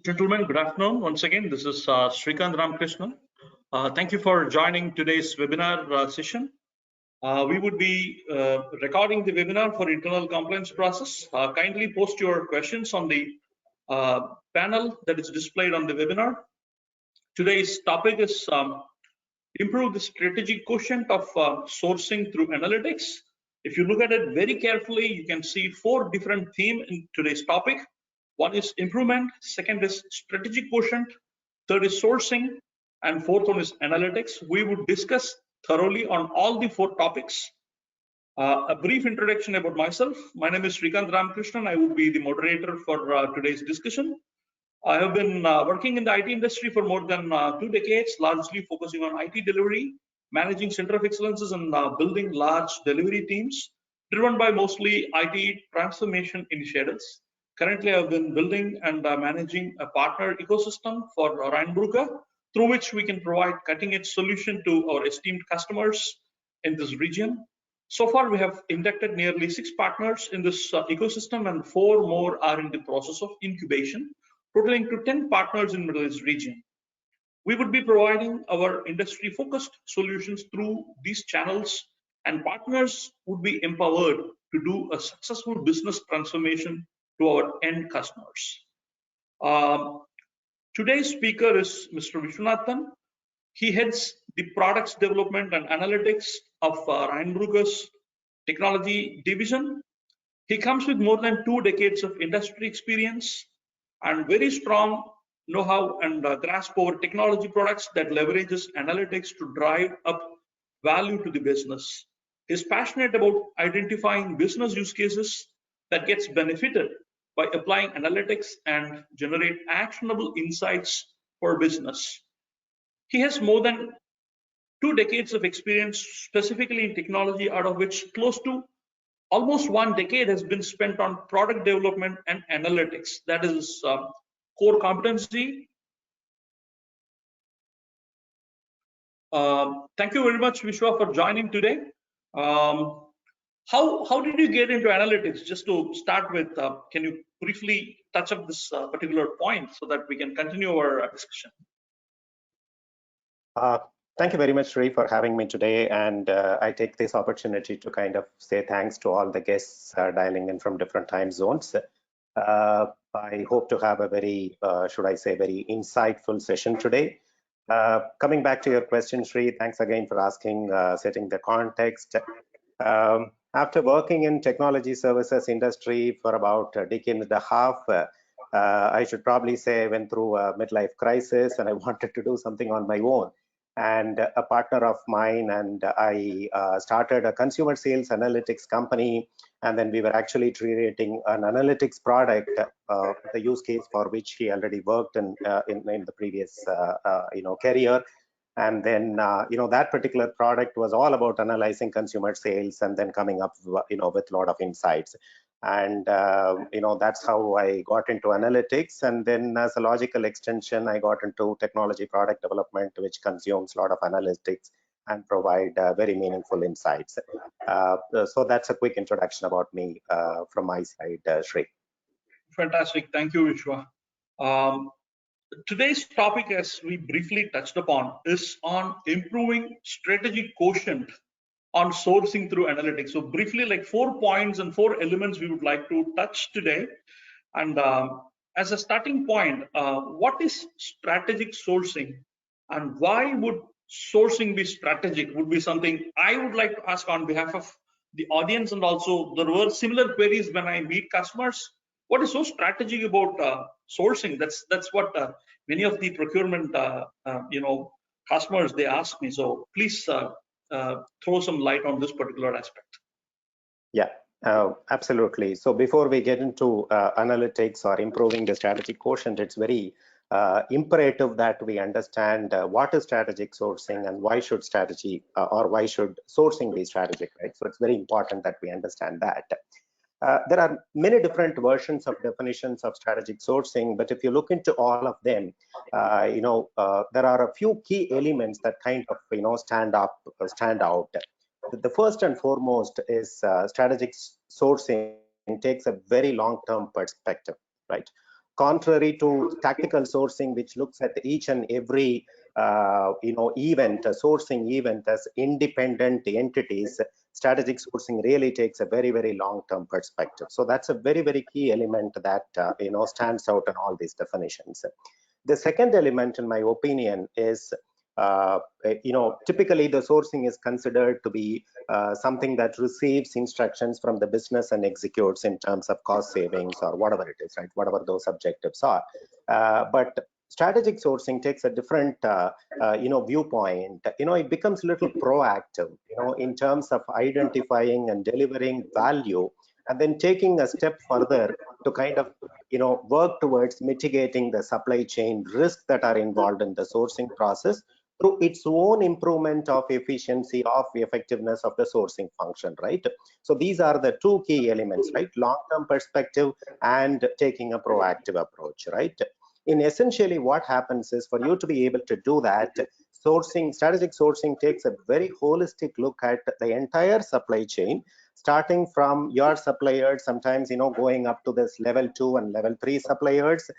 Gentlemen, good afternoon. Once again, this is Srikanth Ramakrishnan. Thank you for joining today's webinar session. We would be recording the webinar for internal compliance process. Kindly post your questions on the panel that is displayed on the webinar. Today's topic is improve the strategic quotient of sourcing through analytics. If you look at it very carefully, you can see 4 different themes in today's topic. One is improvement, second is strategic quotient, third is sourcing, and fourth one is analytics. We would discuss thoroughly on all the 4 topics. A brief introduction about myself. My name is Srikanth Ramakrishnan. I will be the moderator for today's discussion. I have been working in the IT industry for more than 2 decades, largely focusing on IT delivery, managing center of excellences, and building large delivery teams, driven by mostly IT transformation initiatives. Currently, I've been building and managing a partner ecosystem for Rheinbrücke, through which we can provide cutting-edge solution to our esteemed customers in this region. So far, we have inducted nearly 6 partners in this ecosystem, and 4 more are in the process of incubation, totaling to 10 partners in Middle East region. We would be providing our industry-focused solutions through these channels, and partners would be empowered to do a successful business transformation to our end customers. Today's speaker is Mr. Vishwanathan. He heads the products development and analytics of Rheinbrücke's technology division. He comes with more than 2 decades of industry experience and very strong know-how and grasp over technology products that leverages analytics to drive up value to the business. He's passionate about identifying business use cases that gets benefited by applying analytics and generate actionable insights for business. He has more than 2 decades of experience specifically in technology, out of which close to almost 1 decade has been spent on product development and analytics. That is core competency. Thank you very much, Vishwa, for joining today. How did you get into analytics? Just to start with, can you briefly touch up this particular point so that we can continue our discussion? Thank you very much, Sri, for having me today. And I take this opportunity to kind of say thanks to all the guests dialing in from different time zones. I hope to have a very, should I say, very insightful session today. Coming back to your question, Sri, thanks again for asking, setting the context. After working in technology services industry for about a decade and a half, I should probably say I went through a midlife crisis and I wanted to do something on my own. And a partner of mine and I started a consumer sales analytics company, and then we were actually creating an analytics product, the use case for which he already worked in the previous career. And then that particular product was all about analyzing consumer sales and then coming up with a lot of insights. And that's how I got into analytics. And then as a logical extension, I got into technology product development, which consumes a lot of analytics and provide very meaningful insights. So that's a quick introduction about me from my side, Sri. Fantastic. Thank you, Vishwa. Today's topic, as we briefly touched upon, is on improving strategic quotient on sourcing through analytics. So briefly, like 4 points and 4 elements we would like to touch today. And as a starting point, what is strategic sourcing and why would sourcing be strategic would be something I would like to ask on behalf of the audience. And also there were similar queries when I meet customers. What is so strategic about sourcing? That's what many of the procurement customers, they ask me. So please throw some light on this particular aspect. Yeah, absolutely. So before we get into analytics or improving the strategic quotient, it's very imperative that we understand what is strategic sourcing and why should strategy or why should sourcing be strategic, right? So it's very important that we understand that. There are many different versions of definitions of strategic sourcing, but if you look into all of them, there are a few key elements that kind of stand out. The first and foremost is strategic sourcing takes a very long-term perspective, right? contrary to tactical sourcing, which looks at each and every event, sourcing event as independent entities. Strategic sourcing really takes a very, very long-term perspective. So that's a very, very key element that stands out in all these definitions. The second element, in my opinion, is typically the sourcing is considered to be something that receives instructions from the business and executes in terms of cost savings or whatever it is, right? Whatever those objectives are. But strategic sourcing takes a different viewpoint. It becomes a little proactive, in terms of identifying and delivering value, and then taking a step further to kind of work towards mitigating the supply chain risks that are involved in the sourcing process through its own improvement of efficiency, of effectiveness of the sourcing function, right? So these are the two key elements, right? Long-term perspective and taking a proactive approach, right? In essentially what happens is, for you to be able to do that, strategic sourcing takes a very holistic look at the entire supply chain, starting from your suppliers, sometimes going up to this level 2 and level 3 suppliers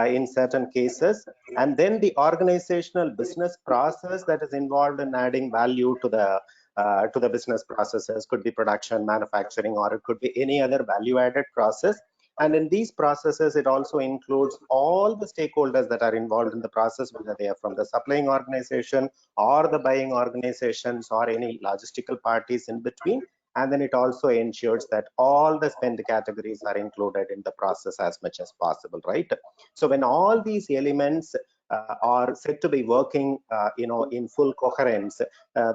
in certain cases, and then the organizational business process that is involved in adding value to the business processes. Could be production, manufacturing, or it could be any other value-added process. And in these processes, it also includes all the stakeholders that are involved in the process, whether they are from the supplying organization or the buying organizations or any logistical parties in between. And then it also ensures that all the spend categories are included in the process as much as possible, right? So when all these elements are said to be working, in full coherence,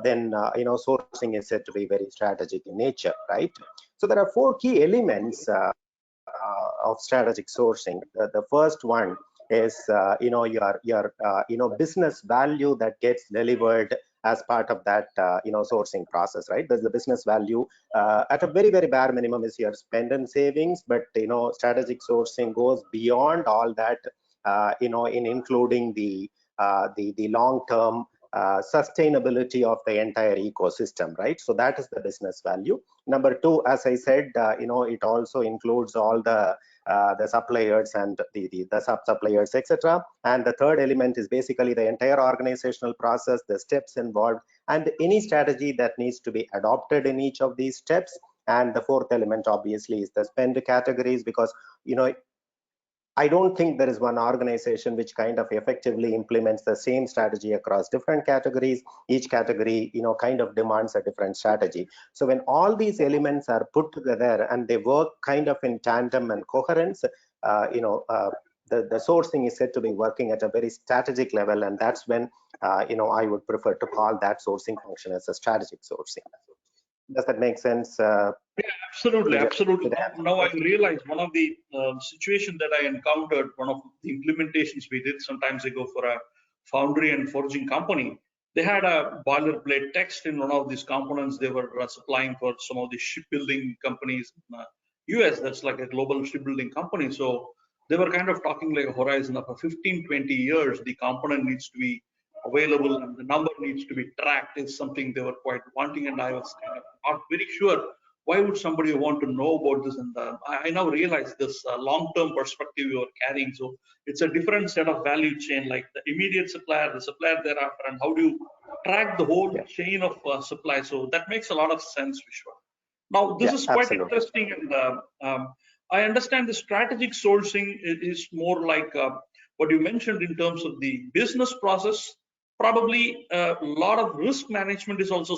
then sourcing is said to be very strategic in nature, right? So there are 4 key elements of strategic sourcing. The first one is your business value that gets delivered as part of that sourcing process, right? There's the business value at a very, very bare minimum is your spend and savings, but strategic sourcing goes beyond all that, in including the long-term sustainability of the entire ecosystem, right? So that is the business value. Number 2, as I said, it also includes all the suppliers and the sub-suppliers, etc. And the third element is basically the entire organizational process, the steps involved, and any strategy that needs to be adopted in each of these steps. And the fourth element, obviously, is the spend categories, because I don't think there is one organization which kind of effectively implements the same strategy across different categories. Each category, kind of demands a different strategy. So when all these elements are put together and they work kind of in tandem and coherence, the sourcing is said to be working at a very strategic level, and that's when I would prefer to call that sourcing function as a strategic sourcing. Does that make sense? Yeah, absolutely. Now I realize one of the situation that I encountered, one of the implementations we did some time ago for a foundry and forging company. They had a boilerplate text in one of these components they were supplying for some of the shipbuilding companies in the US. That's like a global shipbuilding company. So they were kind of talking like a horizon of a 15-20 years. The component needs to be available and the number needs to be tracked is something they were quite wanting, and I was kind of not very sure why would somebody want to know about this. And I now realize this long-term perspective you are carrying. So it's a different set of value chain, like the immediate supplier, the supplier thereafter, and how do you track the whole chain of supply. So that makes a lot of sense, Vishwa. Now this is quite interesting, and I understand the strategic sourcing is more like what you mentioned in terms of the business process. Probably a lot of risk management is also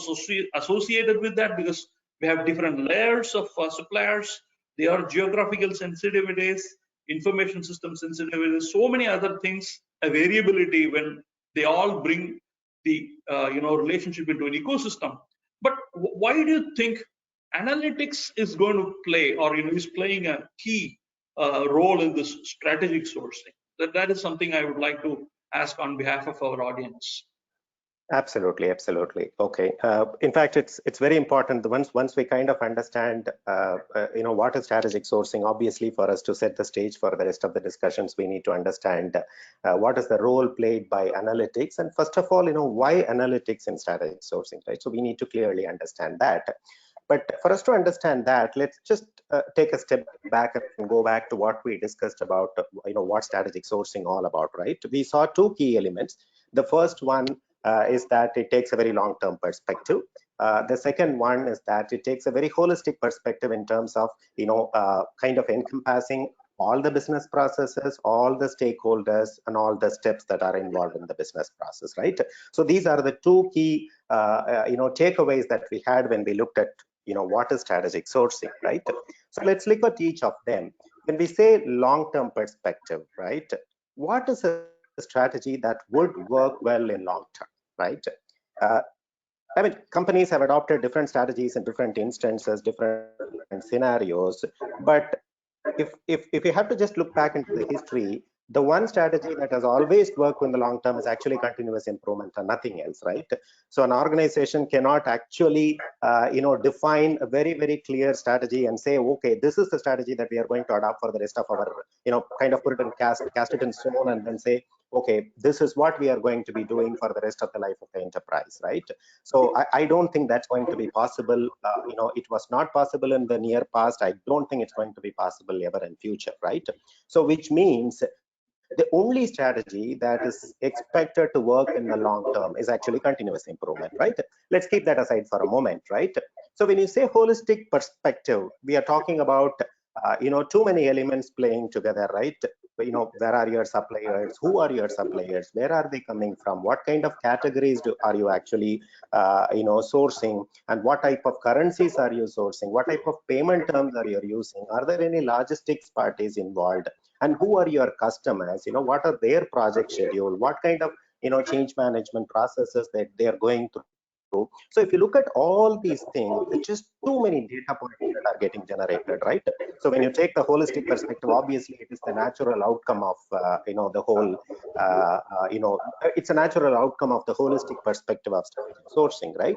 associated with that, because we have different layers of suppliers. There are geographical sensitivities, information system sensitivities, so many other things, a variability when they all bring the relationship into an ecosystem. But why do you think analytics is going to play, or is playing a key role in this strategic sourcing? That is something I would like to ask on behalf of our audience. Absolutely. Okay. In fact, it's very important. Once we kind of understand, what is strategic sourcing. Obviously, for us to set the stage for the rest of the discussions, we need to understand what is the role played by analytics, and first of all, why analytics in strategic sourcing, right? So we need to clearly understand that. But for us to understand that, let's just take a step back and go back to what we discussed about, what strategic sourcing all about, right? We saw two key elements. The first one is that it takes a very long-term perspective. The second one is that it takes a very holistic perspective in terms of, kind of encompassing all the business processes, all the stakeholders, and all the steps that are involved in the business process, right? So these are the two key, takeaways that we had when we looked at, what is strategic sourcing, right? So let's look at each of them. When we say long-term perspective, right? What is a strategy that would work well in long term, right? Uh, I mean, companies have adopted different strategies in different instances, different scenarios, but if you have to just look back into the history, the one strategy that has always worked in the long term is actually continuous improvement and nothing else, right? So an organization cannot actually, define a very, very clear strategy and say, okay, this is the strategy that we are going to adopt for the rest of our, kind of put it in cast it in stone and then say, okay, this is what we are going to be doing for the rest of the life of the enterprise, right? So I don't think that's going to be possible. It was not possible in the near past. I don't think it's going to be possible ever in future, right? So which means the only strategy that is expected to work in the long term is actually continuous improvement, right? Let's keep that aside for a moment, right? So when you say holistic perspective, we are talking about too many elements playing together, right? Where are your suppliers? Who are your suppliers? Where are they coming from? What kind of categories are you actually sourcing? And what type of currencies are you sourcing? What type of payment terms are you using? Are there any logistics parties involved? And who are your customers? What are their project schedule? What kind of change management processes that they are going through? So if you look at all these things, it's just too many data points that are getting generated, right? So when you take the holistic perspective, obviously it is the natural outcome of the whole it's a natural outcome of the holistic perspective of strategic sourcing, right?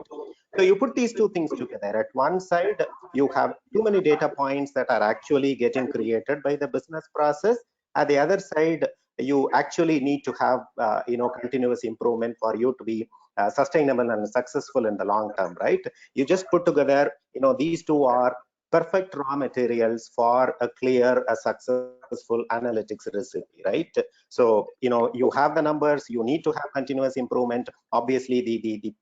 So you put these two things together. At one side, you have too many data points that are actually getting created by the business process. At the other side, you actually need to have continuous improvement for you to be sustainable and successful in the long term, right? You just put together, these two are perfect raw materials for a clear, a successful analytics recipe, right? So you have the numbers, you need to have continuous improvement. Obviously the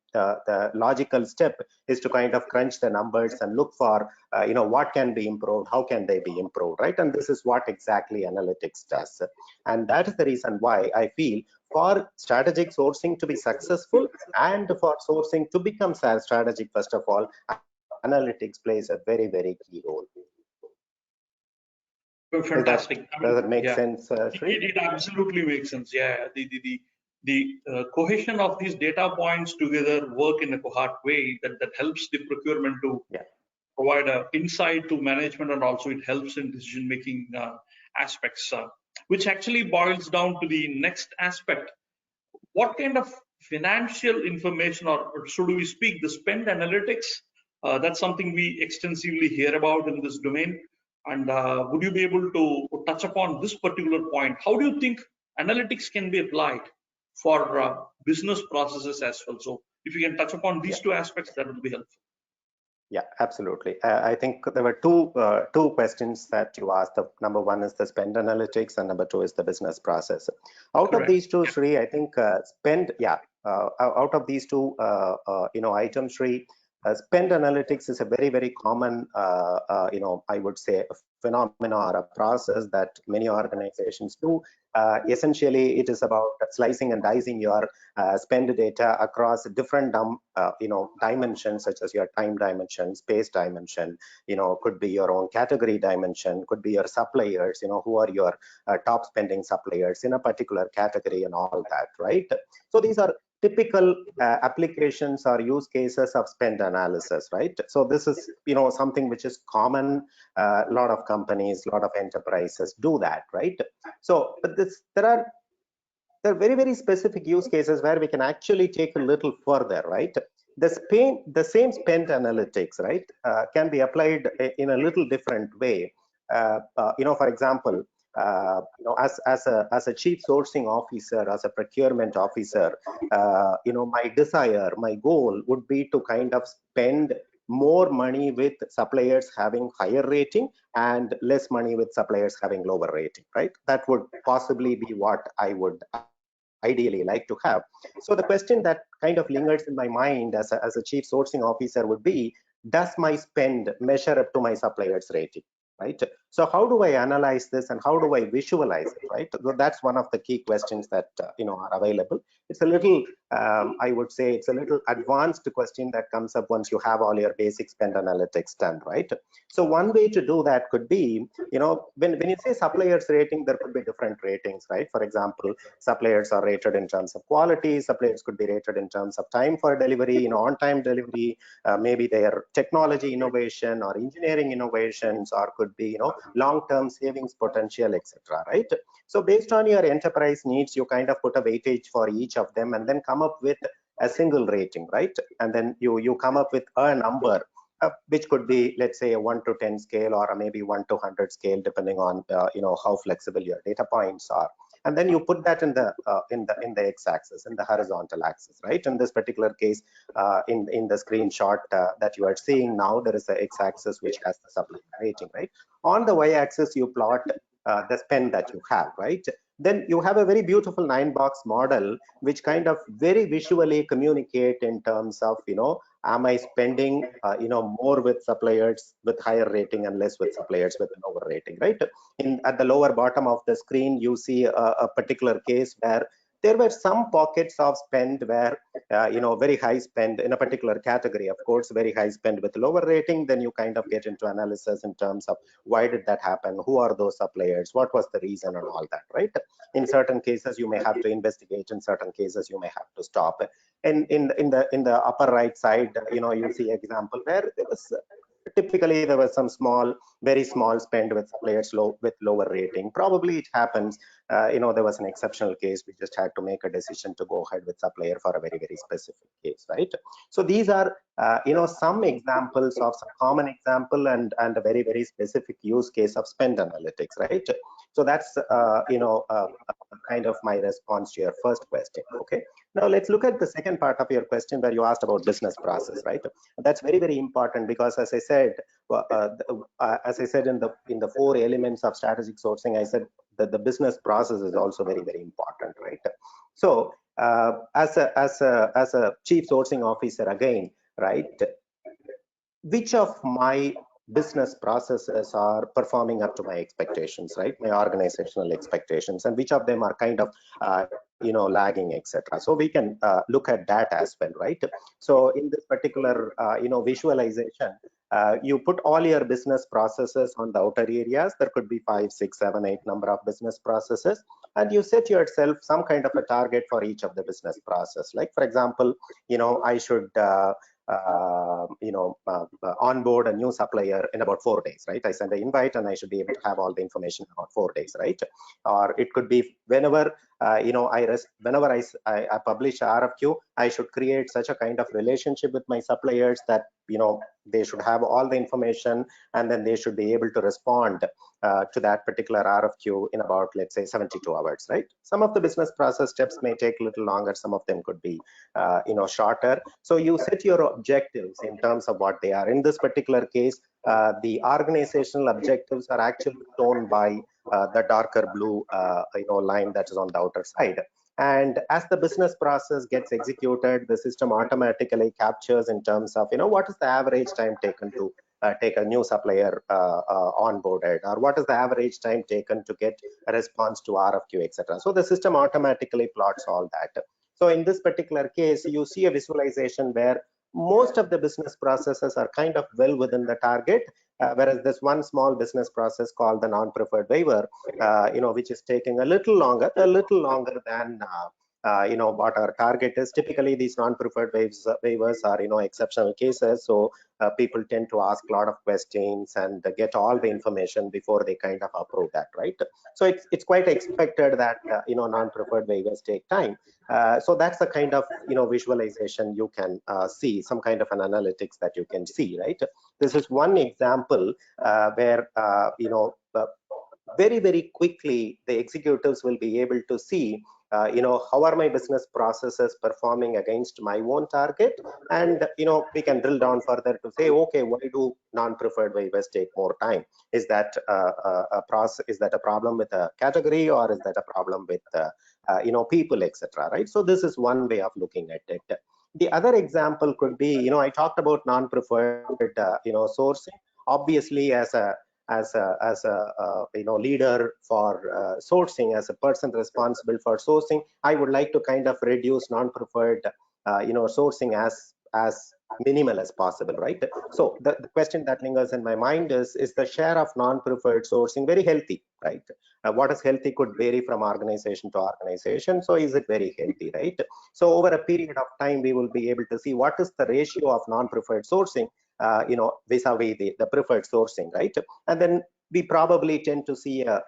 logical step is to kind of crunch the numbers and look for what can be improved, how can they be improved, right? And this is what exactly analytics does. And that is the reason why I feel for strategic sourcing to be successful and for sourcing to become strategic, first of all, analytics plays a very, very key role. Fantastic. Does it make Yeah, sense, Sri? it absolutely makes sense. Yeah, the cohesion of these data points together work in a cohort way that helps the procurement to Yeah. provide a insight to management, and also it helps in decision making aspects, which actually boils down to the next aspect. What kind of financial information, or should we speak the spend analytics? That's something we extensively hear about in this domain. And would you be able to touch upon this particular point? How do you think analytics can be applied for business processes as well? So if you can touch upon these two aspects, that would be helpful. Yeah, absolutely. I think there were two questions that you asked. The number one is the spend analytics, and number two is the business process. Out Correct. of these two, Sri, I think spend. Yeah, out of these two, items, Sri, spend analytics is a very, very common, I would say, a phenomena or a process that many organizations do. Essentially, it is about slicing and dicing your spend data across different dimensions, such as your time dimension, space dimension, could be your own category dimension, could be your suppliers, who are your top spending suppliers in a particular category and all that, right? So these are typical applications or use cases of spend analysis, right? So this is something which is common. A lot of companies, a lot of enterprises do that, right? So but there are very, very specific use cases where we can actually take a little further, right? The same spend analytics, right, can be applied in a little different way. For example, as a chief sourcing officer, as a procurement officer, my desire, my goal would be to kind of spend more money with suppliers having higher rating and less money with suppliers having lower rating, right? That would possibly be what I would ideally like to have. So the question that kind of lingers in my mind as a chief sourcing officer would be, does my spend measure up to my supplier's rating, right? So how do I analyze this and how do I visualize it, right? So that's one of the key questions that are available. It's a little, I would say, it's a little advanced question that comes up once you have all your basic spend analytics done, right? So one way to do that could be, when you say suppliers rating, there could be different ratings, right? For example, suppliers are rated in terms of quality. Suppliers could be rated in terms of time for delivery, on-time delivery, maybe their technology innovation or engineering innovations, or could be, long-term savings potential, etc. Right? So based on your enterprise needs, you kind of put a weightage for each of them and then come up with a single rating, right? And then you come up with a number, which could be, let's say, a 1 to 10 scale, or maybe 1 to 100 scale, depending on how flexible your data points are. And then you put that in the x-axis, in the horizontal axis, right? In this particular case, in the screenshot that you are seeing now, there is the x-axis which has the supplier rating, right? On the y-axis, you plot the spend that you have, right? Then you have a very beautiful 9-box model, which kind of very visually communicate in terms of, am I spending, more with suppliers with higher rating and less with suppliers with lower rating, right? At the lower bottom of the screen, you see a particular case where there were some pockets of spend where, very high spend in a particular category, of course, very high spend with lower rating. Then you kind of get into analysis in terms of why did that happen? Who are those suppliers? What was the reason and all that, right? In certain cases, you may have to investigate. In certain cases, you may have to stop. And in the upper right side, you see example where there was typically there was some very small spend with suppliers with lower rating. Probably it happens. There was an exceptional case. We just had to make a decision to go ahead with supplier for a very, very specific case, right? So these are, some examples of some common example and a very, very specific use case of spend analytics, right? So that's, kind of my response to your first question. Okay. Now let's look at the second part of your question where you asked about business process, right? That's very, very important because, as I said, in the 4 elements of strategic sourcing, I said that the business process is also very, very important, right? So as a chief sourcing officer, again, right, which of my business processes are performing up to my expectations, right? My organizational expectations, and which of them are kind of, lagging, etc. So we can look at that as well, right? So in this particular, visualization, you put all your business processes on the outer areas. There could be 5, 6, 7, 8 number of business processes, and you set yourself some kind of a target for each of the business process. Like, for example, I should onboard a new supplier in about 4 days, right? I send an invite and I should be able to have all the information in about 4 days, right? Or it could be whenever whenever I publish RFQ, I should create such a kind of relationship with my suppliers that they should have all the information, and then they should be able to respond to that particular RFQ in about, let's say, 72 hours, right? Some of the business process steps may take a little longer. Some of them could be shorter. So you set your objectives in terms of what they are. In this particular case, the organizational objectives are actually shown by the darker blue line that is on the outer side. And as the business process gets executed, the system automatically captures in terms of, what is the average time taken to take a new supplier onboarded, or what is the average time taken to get a response to RFQ, etc. So the system automatically plots all that. So in this particular case, you see a visualization where most of the business processes are kind of well within the target, whereas this one small business process called the non-preferred waiver, which is taking a little longer than what our target is. Typically, these non-preferred waivers are exceptional cases, so people tend to ask a lot of questions and get all the information before they kind of approve that, right? So it's quite expected that non-preferred waivers take time. So that's the kind of visualization you can see, some kind of an analytics that you can see, right? This is one example where very, very quickly the executives will be able to see how are my business processes performing against my own target? And we can drill down further to say, okay, why do non-preferred waivers take more time? Is that a process? Is that a problem with a category, or is that a problem with people, etc.? Right. So this is one way of looking at it. The other example could be, I talked about non-preferred, sourcing. Obviously, as a leader for sourcing, as a person responsible for sourcing, I would like to kind of reduce non-preferred sourcing as minimal as possible, right? So the question that lingers in my mind is the share of non-preferred sourcing very healthy, right? What is healthy could vary from organization to organization. So is it very healthy, right? So over a period of time, we will be able to see what is the ratio of non-preferred sourcing vis-a-vis the preferred sourcing, right? And then we probably tend to see a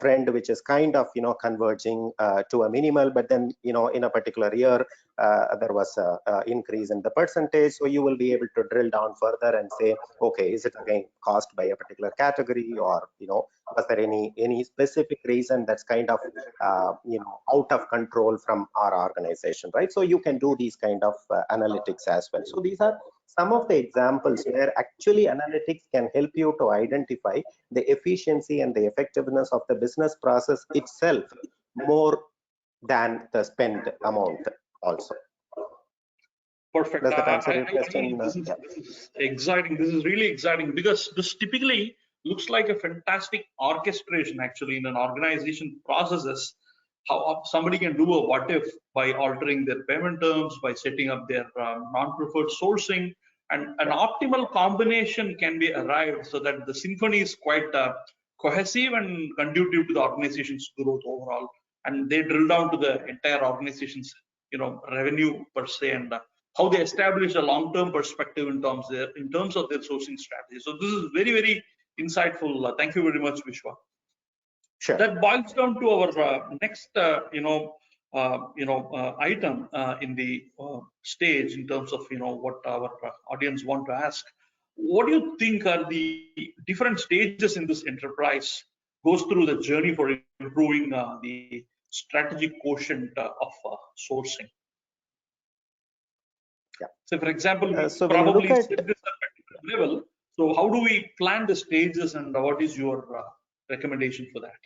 trend which is kind of converging to a minimal, but then in a particular year there was a increase in the percentage. So you will be able to drill down further and say, okay, is it again caused by a particular category, or was there any specific reason that's kind of out of control from our organization, right? So you can do these kind of analytics as well. So these are some of the examples where actually analytics can help you to identify the efficiency and the effectiveness of the business process itself more than the spend amount also. Perfect. Does that answer your question? This is exciting. This is really exciting, because this typically looks like a fantastic orchestration actually in an organization processes. How somebody can do a what if by altering their payment terms, by setting up their non-preferred sourcing, and an optimal combination can be arrived so that the symphony is quite cohesive and conducive to the organization's growth overall. And they drill down to the entire organization's revenue per se, and how they establish a long-term perspective in terms of their sourcing strategy. So this is very, very insightful. Thank you very much, Vishwa. Sure. That boils down to our next, item in the stage in terms of what our audience want to ask. What do you think are the different stages in this enterprise goes through the journey for improving the strategic quotient of sourcing? Yeah. So, for example, so probably at, set this at a level. So, how do we plan the stages, and what is your recommendation for that?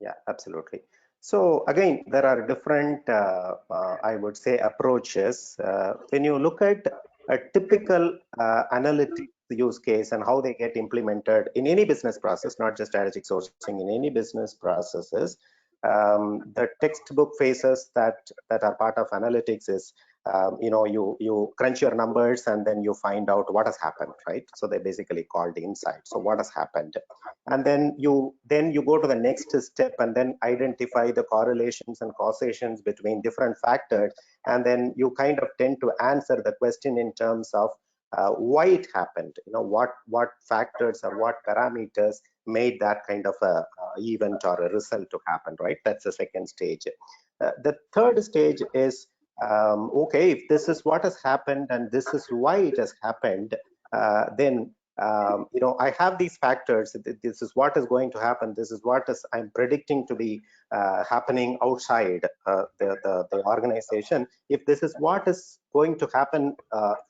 Yeah, absolutely. So again, there are different, I would say, approaches. When you look at a typical analytics use case and how they get implemented in any business process, not just strategic sourcing, in any business processes, the textbook phases that are part of analytics is you crunch your numbers and then you find out what has happened, right? So they basically called the insight. So what has happened, and then you go to the next step and then identify the correlations and causations between different factors, and then you kind of tend to answer the question in terms of why it happened. What factors or what parameters made that kind of a event or a result to happen, right? That's the second stage. The third stage is okay, if this is what has happened and this is why it has happened, then I have these factors. This is what is going to happen. This is what I'm predicting to be happening outside the organization. If this is what is going to happen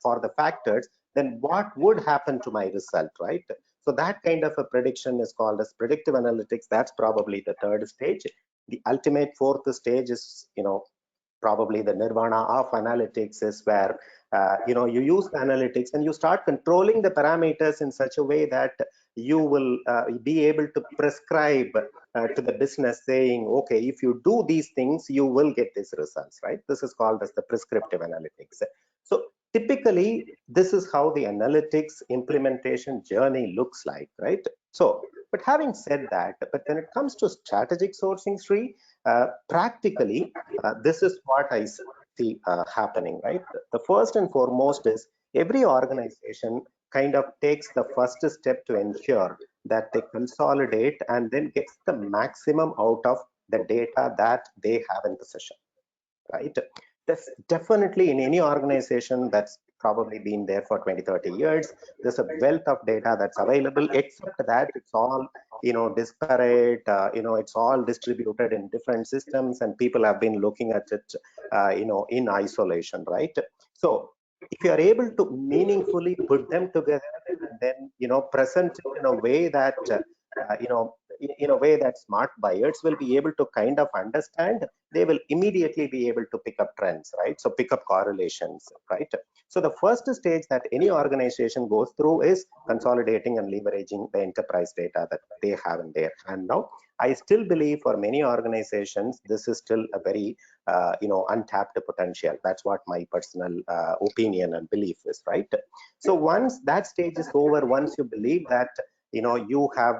for the factors, then what would happen to my result, right? So that kind of a prediction is called as predictive analytics. That's probably the third stage. The ultimate fourth stage is, probably the nirvana of analytics, is where you use the analytics and you start controlling the parameters in such a way that you will be able to prescribe to the business, saying, okay, if you do these things, you will get these results, right? This is called as the prescriptive analytics. So typically, this is how the analytics implementation journey looks like, right? So, but having said that, but when it comes to strategic sourcing, Sri, practically, this is what I see happening, right? The first and foremost is every organization kind of takes the first step to ensure that they consolidate and then gets the maximum out of the data that they have in possession, right? That's definitely in any organization that's probably been there for 20-30 years. There's a wealth of data that's available, except that it's all disparate, it's all distributed in different systems, and people have been looking at it, in isolation, right? So if you are able to meaningfully put them together and then, present it in a way that, in a way that smart buyers will be able to kind of understand, they will immediately be able to pick up trends, right? So pick up correlations, right? So the first stage that any organization goes through is consolidating and leveraging the enterprise data that they have in their hand now. I still believe for many organizations, this is still a very, untapped potential. That's what my personal opinion and belief is, right? So once that stage is over, once you believe that, you have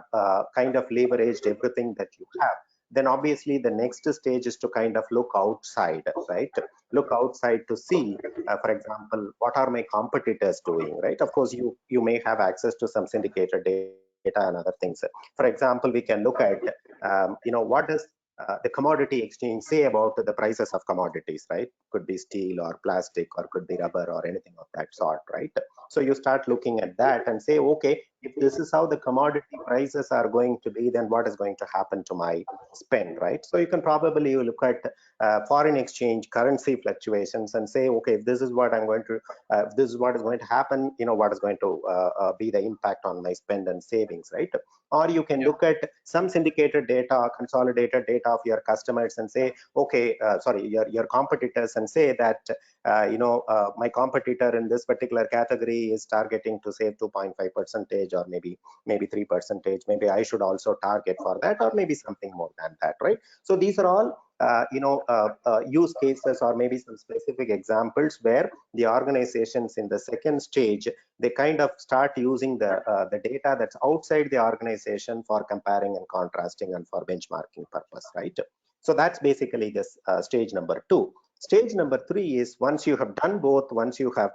kind of leveraged everything that you have, then obviously the next stage is to kind of look outside, right? Look outside to see, for example, what are my competitors doing, right? Of course, you may have access to some syndicated data and other things. For example, we can look at, what does the commodity exchange say about the prices of commodities, right? Could be steel or plastic, or could be rubber or anything of that sort, right? So you start looking at that and say, okay, if this is how the commodity prices are going to be, then what is going to happen to my spend, right? So you can probably look at foreign exchange currency fluctuations and say, okay, if this is what I'm going to, if this is what is going to happen, what is going to be the impact on my spend and savings, right? Or you can look at some syndicated data, consolidated data of your customers and say, okay, sorry, your competitors, and say that, my competitor in this particular category is targeting to save 2.5% or maybe 3%. Maybe I should also target for that, or maybe something more than that, right? So these are all use cases, or maybe some specific examples where the organizations in the second stage, they kind of start using the data that's outside the organization for comparing and contrasting and for benchmarking purpose, right? So that's basically this stage number 2. Stage number 3 is, once you have done both, once you have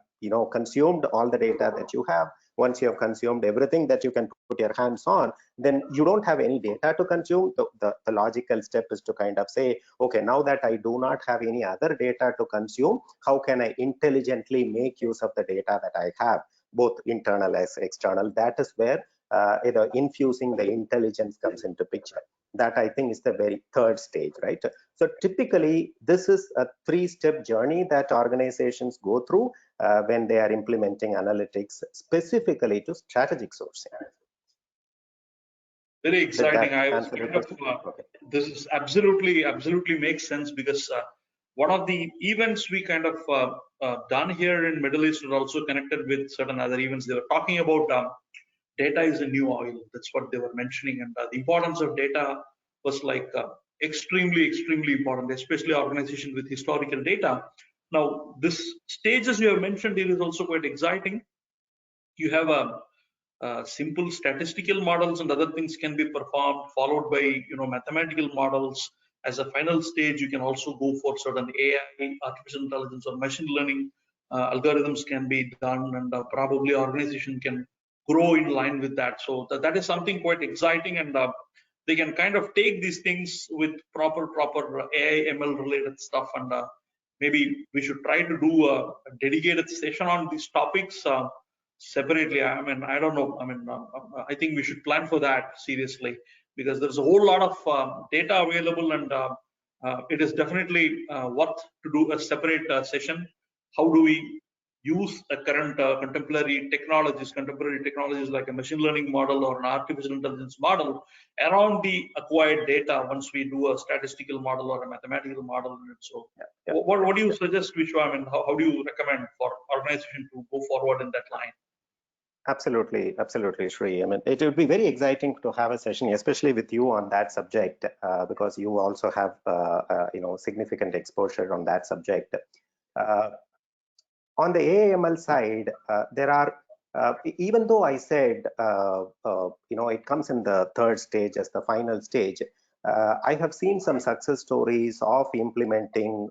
consumed all the data that you have, once you have consumed everything that you can put your hands on, then you don't have any data to consume. The logical step is to kind of say, okay, now that I do not have any other data to consume, how can I intelligently make use of the data that I have, both internal as external? That is where infusing the intelligence comes into picture. That, I think, is the very third stage, right? So typically, this is a 3-step journey that organizations go through when they are implementing analytics specifically to strategic sourcing. Very exciting. I was answer kind of, okay. This is absolutely makes sense, because one of the events we kind of done here in Middle East was also connected with certain other events. They were talking about data is a new oil. That's what they were mentioning, and the importance of data was like extremely important, especially organizations with historical data. Now, this stages you have mentioned here is also quite exciting. You have a simple statistical models and other things can be performed, followed by mathematical models. As a final stage, you can also go for certain AI, artificial intelligence, or machine learning algorithms can be done, and probably organization can grow in line with that. So that is something quite exciting, and they can kind of take these things with proper AI ML related stuff, and maybe we should try to do a dedicated session on these topics separately. I mean, I don't know. I mean, I think we should plan for that seriously, because there's a whole lot of data available, and it is definitely worth to do a separate session. How do we use a current contemporary technologies like a machine learning model or an artificial intelligence model around the acquired data once we do a statistical model or a mathematical model? So what do you suggest, Vishwa? I mean, how do you recommend for organization to go forward in that line? Absolutely, Shri. I mean, it would be very exciting to have a session, especially with you on that subject, because you also have, significant exposure on that subject. On the AML side, there are, even though I said, it comes in the third stage as the final stage, I have seen some success stories of implementing,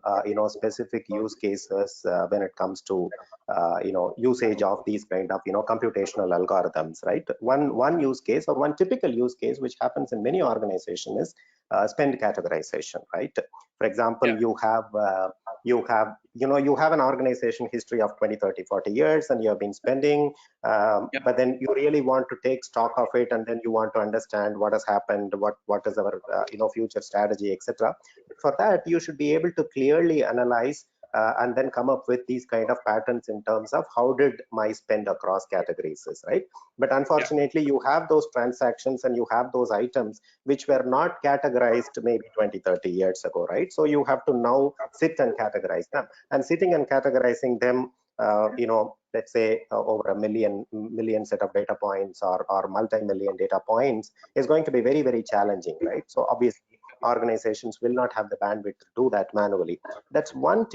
specific use cases when it comes to, usage of these kind of, computational algorithms, right? One use case, or one typical use case, which happens in many organizations, is spend categorization, right? For example, you have an organization history of 20, 30, 40 years, and you have been spending, but then you really want to take stock of it, and then you want to understand what has happened, what is our future strategy, etc. For that, you should be able to clearly analyze and then come up with these kind of patterns in terms of how did my spend across categories is, right? But unfortunately, you have those transactions and you have those items which were not categorized maybe 20, 30 years ago, right? So you have to now sit and categorize them. And sitting and categorizing them, let's say over a million set of data points or multi-million data points is going to be very, very challenging, right? So obviously, organizations will not have the bandwidth to do that manually. That's one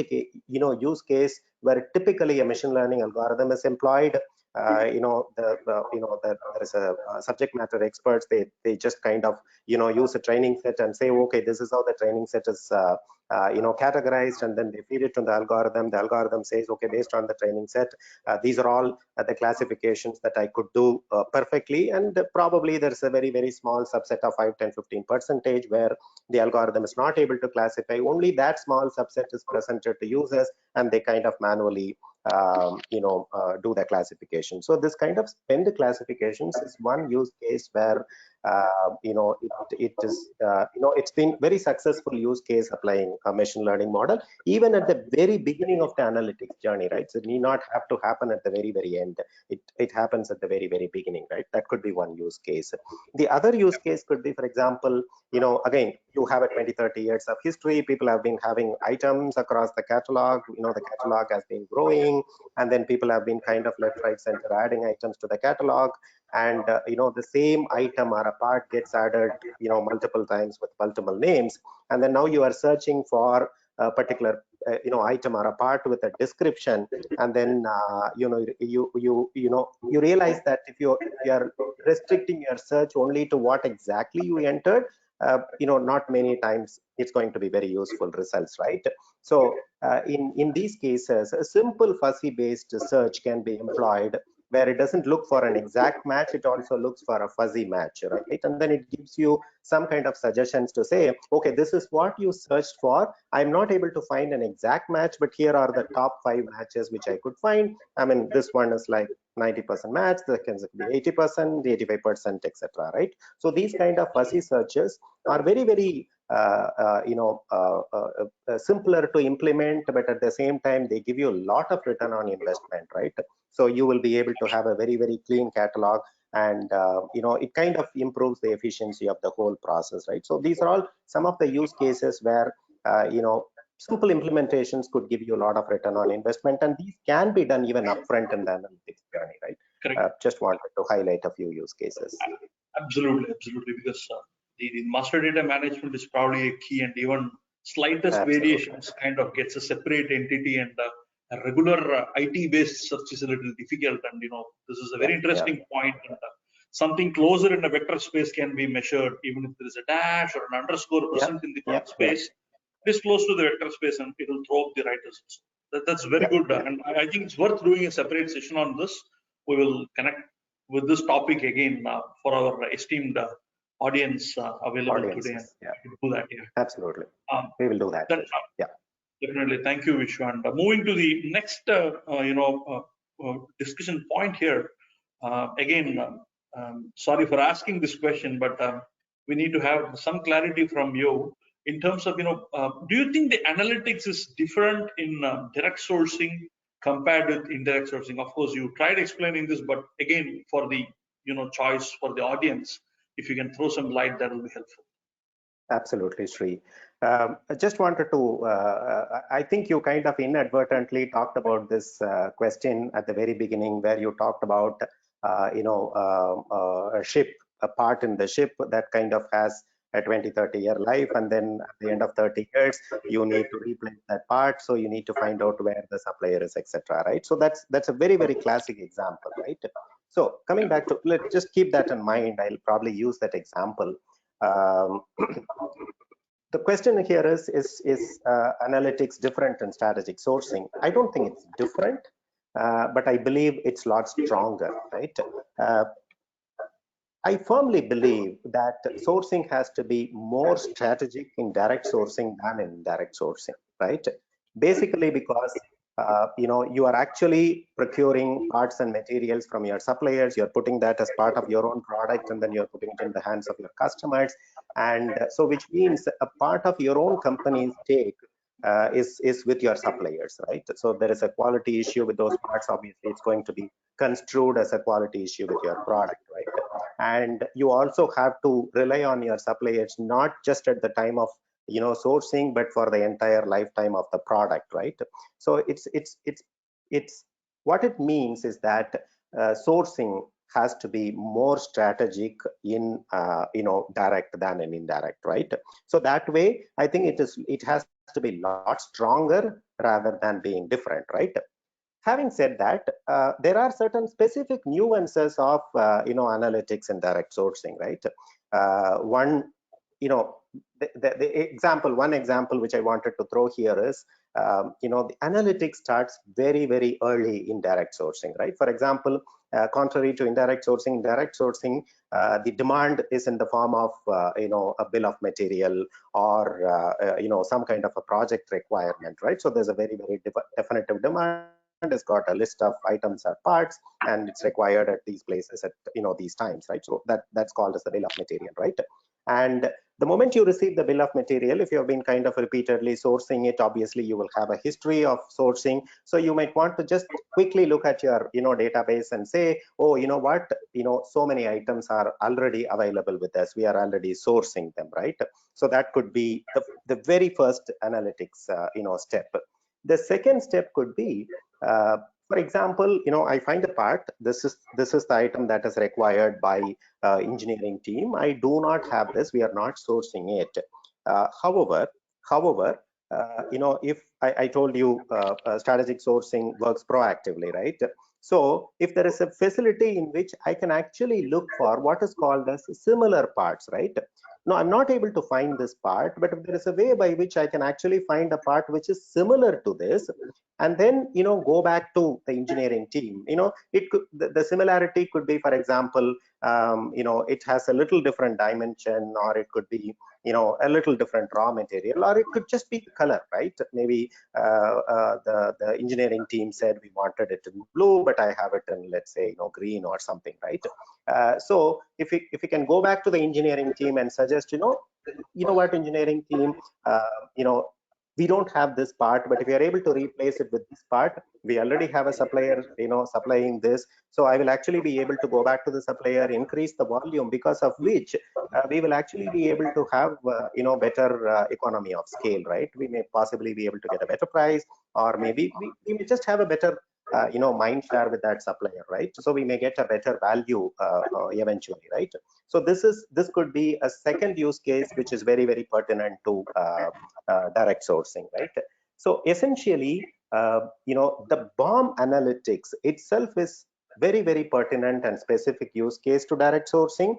use case where typically a machine learning algorithm is employed. There is a subject matter experts. They just kind of use a training set and say, okay, this is how the training set is categorized, and then they feed it to the algorithm. The algorithm says, okay, based on the training set, these are all the classifications that I could do perfectly, and probably there's a very, very small subset of 5, 10, 15% where the algorithm is not able to classify. Only that small subset is presented to users, and they kind of manually do the classification. So this kind of spend classifications is one use case where it's been very successful use case applying a machine learning model, even at the very beginning of the analytics journey, right? So it need not have to happen at the very, very end. It happens at the very, very beginning, right? That could be one use case. The other use case could be, for example, again, you have a 20, 30 years of history. People have been having items across the catalog. The catalog has been growing, and then people have been kind of left, right, center adding items to the catalog. And the same item or a part gets added multiple times with multiple names, and then now you are searching for a particular item or a part with a description, and then you realize that if you are restricting your search only to what exactly you entered, not many times it's going to be very useful results, right? So in these cases, a simple fuzzy based search can be employed, where it doesn't look for an exact match, it also looks for a fuzzy match, right? And then it gives you some kind of suggestions to say, okay, this is what you searched for. I'm not able to find an exact match, but here are the top 5 matches which I could find. I mean, this one is like 90% match, that can be 80%, 85%, etc., right? So these kind of fuzzy searches are very, very simpler to implement, but at the same time, they give you a lot of return on investment, right? So you will be able to have a very, very clean catalog, and it kind of improves the efficiency of the whole process, right? So these are all some of the use cases where simple implementations could give you a lot of return on investment, and these can be done even upfront in the analytics journey, right? Just wanted to highlight a few use cases. Absolutely, because the master data management is probably a key, and even slightest variations kind of gets a separate entity, and a regular IT-based search is a little difficult. And this is a very interesting point. And something closer in a vector space can be measured, even if there is a dash or an underscore present in the front space. It is close to the vector space, and it will throw up the right results. That's very good, and I think it's worth doing a separate session on this. We will connect with this topic again for our esteemed audience available today. And do that. Absolutely. We will do that. Definitely. Thank you, Vishwa. And moving to the next, discussion point here. Again, sorry for asking this question, but we need to have some clarity from you in terms of, do you think the analytics is different in direct sourcing compared with indirect sourcing? Of course, you tried explaining this, but again, for the choice for the audience, if you can throw some light, that will be helpful. Absolutely, Sri. I just wanted to, I think you kind of inadvertently talked about this question at the very beginning, where you talked about, a ship, a part in the ship that kind of has a 20, 30-year life, and then at the end of 30 years, you need to replace that part. So you need to find out where the supplier is, etc., right? So that's a very, very classic example, right? So coming back to, let's just keep that in mind. I'll probably use that example. The question here is analytics different than strategic sourcing? I don't think it's different, but I believe it's a lot stronger, right? I firmly believe that sourcing has to be more strategic in direct sourcing than in indirect sourcing, right? Basically, because you are actually procuring parts and materials from your suppliers. You're putting that as part of your own product, and then you're putting it in the hands of your customers. And so, which means a part of your own company's take is with your suppliers, right? So there is a quality issue with those parts. Obviously, it's going to be construed as a quality issue with your product, right? And you also have to rely on your suppliers not just at the time of sourcing, but for the entire lifetime of the product, right? So it's what it means is that sourcing has to be more strategic in direct than in indirect, right? So that way I think it has to be a lot stronger rather than being different, right? Having said that, there are certain specific nuances of analytics and direct sourcing, right? One, you know, one example which I wanted to throw here is, the analytics starts very, very early in direct sourcing, right? For example, contrary to indirect sourcing, the demand is in the form of, a bill of material or, some kind of a project requirement, right? So there's a very, very definitive demand. It's got a list of items or parts, and it's required at these places at these times, right? So that's called as the bill of material, right? And the moment you receive the bill of material, if you have been kind of repeatedly sourcing it, obviously you will have a history of sourcing. So you might want to just quickly look at your database and say, oh, you know what, so many items are already available with us. We are already sourcing them, right? So that could be the very first analytics step. The second step could be, for example, I find a part. This is the item that is required by engineering team. I do not have this. We are not sourcing it. However, if I told you strategic sourcing works proactively, right? So if there is a facility in which I can actually look for what is called as similar parts, right? No, I'm not able to find this part, but if there is a way by which I can actually find a part which is similar to this, and then go back to the engineering team, it could, the similarity could be, for example, it has a little different dimension, or it could be a little different raw material, or it could just be the color, right? Maybe the engineering team said we wanted it in blue, but I have it in, let's say, green or something, right? So if we can go back to the engineering team and suggest, what, engineering team, we don't have this part, but if we are able to replace it with this part, we already have a supplier, supplying this. So I will actually be able to go back to the supplier, increase the volume, because of which we will actually be able to have, better economy of scale, right? We may possibly be able to get a better price, or maybe we may just have a better mind share with that supplier, right? So we may get a better value eventually, right? So this could be a second use case which is very, very pertinent to direct sourcing, right? So essentially, the BOM analytics itself is very, very pertinent and specific use case to direct sourcing.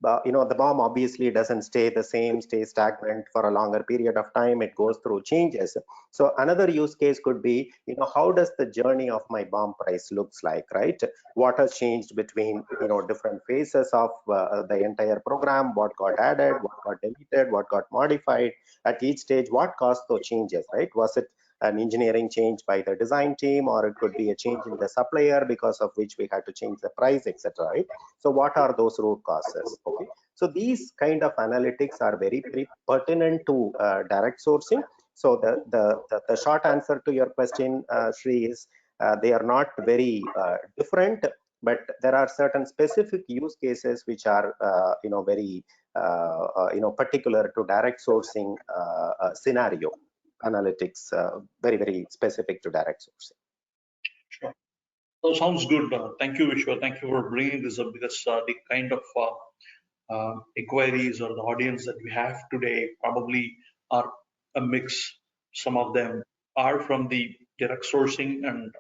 The BOM obviously doesn't stay the same, stay stagnant for a longer period of time. It goes through changes. So another use case could be, how does the journey of my BOM price looks like, right? What has changed between, different phases of the entire program? What got added? What got deleted? What got modified? At each stage, what caused those changes, right? Was it an engineering change by the design team, or it could be a change in the supplier because of which we had to change the price, etc., right? So what are those root causes? Okay, so these kind of analytics are very, very pertinent to direct sourcing. So the short answer to your question, Sri, is they are not very different, but there are certain specific use cases which are very particular to direct sourcing scenario analytics, very, very specific to direct sourcing. Sure. So sounds good. Thank you, Vishwa. Thank you for bringing this up, because the kind of inquiries or the audience that we have today probably are a mix. Some of them are from the direct sourcing, and